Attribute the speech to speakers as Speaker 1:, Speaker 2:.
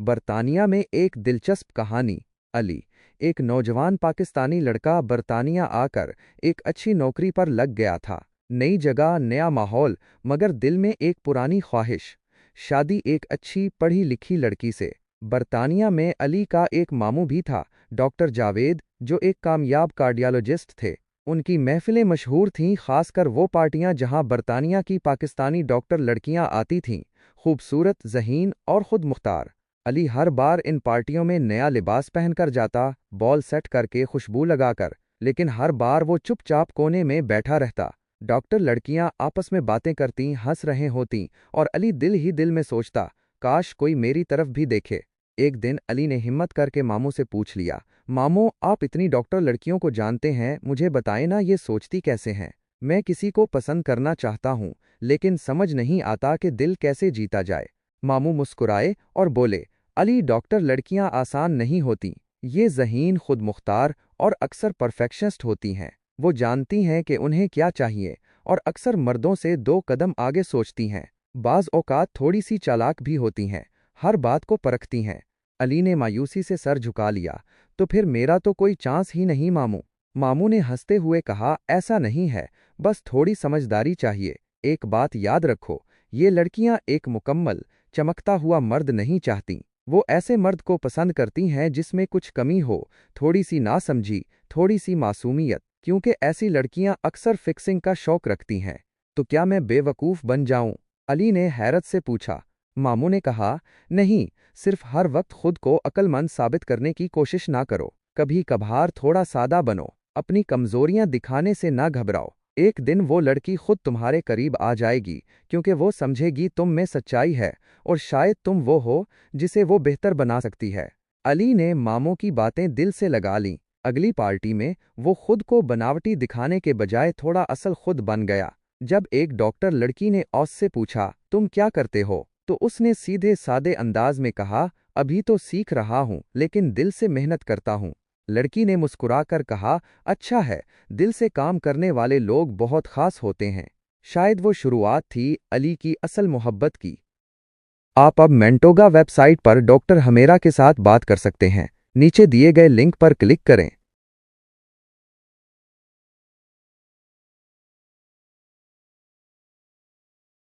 Speaker 1: برطانیہ میں ایک دلچسپ کہانی۔ علی، ایک نوجوان پاکستانی لڑکا برطانیہ آ کر ایک اچھی نوکری پر لگ گیا تھا۔ نئی جگہ، نیا ماحول، مگر دل میں ایک پرانی خواہش، شادی ایک اچھی پڑھی لکھی لڑکی سے۔ برطانیہ میں علی کا ایک ماموں بھی تھا، ڈاکٹر جاوید، جو ایک کامیاب کارڈیالوجسٹ تھے۔ ان کی محفلیں مشہور تھیں، خاص کر وہ پارٹیاں جہاں برطانیہ کی پاکستانی ڈاکٹر لڑکیاں آتی تھیں، خوبصورت، ذہین اور خود مختار۔ علی ہر بار ان پارٹیوں میں نیا لباس پہن کر جاتا، بال سیٹ کر کے، خوشبو لگا کر، لیکن ہر بار وہ چپ چاپ کونے میں بیٹھا رہتا۔ ڈاکٹر لڑکیاں آپس میں باتیں کرتیں، ہنس رہے ہوتیں، اور علی دل ہی دل میں سوچتا، کاش کوئی میری طرف بھی دیکھے۔ ایک دن علی نے ہمت کر کے ماموں سے پوچھ لیا، ماموں، آپ اتنی ڈاکٹر لڑکیوں کو جانتے ہیں، مجھے بتائیں نا، یہ سوچتی کیسے ہیں؟ میں کسی کو پسند کرنا چاہتا ہوں، لیکن سمجھ نہیں آتا کہ دل کیسے جیتا جائے۔ ماموں مسکرائے اور بولے، علی، ڈاکٹر لڑکیاں آسان نہیں ہوتی۔ یہ ذہین، خود مختار اور اکثر پرفیکشنسٹ ہوتی ہیں۔ وہ جانتی ہیں کہ انہیں کیا چاہیے، اور اکثر مردوں سے 2 قدم آگے سوچتی ہیں۔ بعض اوقات تھوڑی سی چالاک بھی ہوتی ہیں، ہر بات کو پرکھتی ہیں۔ علی نے مایوسی سے سر جھکا لیا، تو پھر میرا تو کوئی چانس ہی نہیں ماموں۔ ماموں نے ہنستے ہوئے کہا، ایسا نہیں ہے، بس تھوڑی سمجھداری چاہیے۔ ایک بات یاد رکھو، یہ لڑکیاں ایک مکمل، چمکتا ہوا مرد نہیں چاہتیں۔ وہ ایسے مرد کو پسند کرتی ہیں جس میں کچھ کمی ہو، تھوڑی سی ناسمجھی، تھوڑی سی معصومیت، کیونکہ ایسی لڑکیاں اکثر فکسنگ کا شوق رکھتی ہیں۔ تو کیا میں بے وقوف بن جاؤں؟ علی نے حیرت سے پوچھا۔ ماموں نے کہا، نہیں، صرف ہر وقت خود کو عقل مند ثابت کرنے کی کوشش نہ کرو۔ کبھی کبھار تھوڑا سادہ بنو، اپنی کمزوریاں دکھانے سے نہ گھبراؤ۔ ایک دن وہ لڑکی خود تمہارے قریب آ جائے گی، کیونکہ وہ سمجھے گی تم میں سچائی ہے، اور شاید تم وہ ہو جسے وہ بہتر بنا سکتی ہے۔ علی نے ماموں کی باتیں دل سے لگا لیں۔ اگلی پارٹی میں وہ خود کو بناوٹی دکھانے کے بجائے تھوڑا اصل خود بن گیا۔ جب ایک ڈاکٹر لڑکی نے اس سے پوچھا، تم کیا کرتے ہو، تو اس نے سیدھے سادے انداز میں کہا، ابھی تو سیکھ رہا ہوں، لیکن دل سے محنت کرتا ہوں۔ لڑکی نے مسکرا کر کہا، اچھا ہے، دل سے کام کرنے والے لوگ بہت خاص ہوتے ہیں۔ شاید وہ شروعات تھی علی کی اصل محبت کی۔ آپ اب مینٹوگا ویب سائٹ پر ڈاکٹر ہمیرا کے ساتھ بات کر سکتے ہیں۔ نیچے دیے گئے لنک پر کلک کریں۔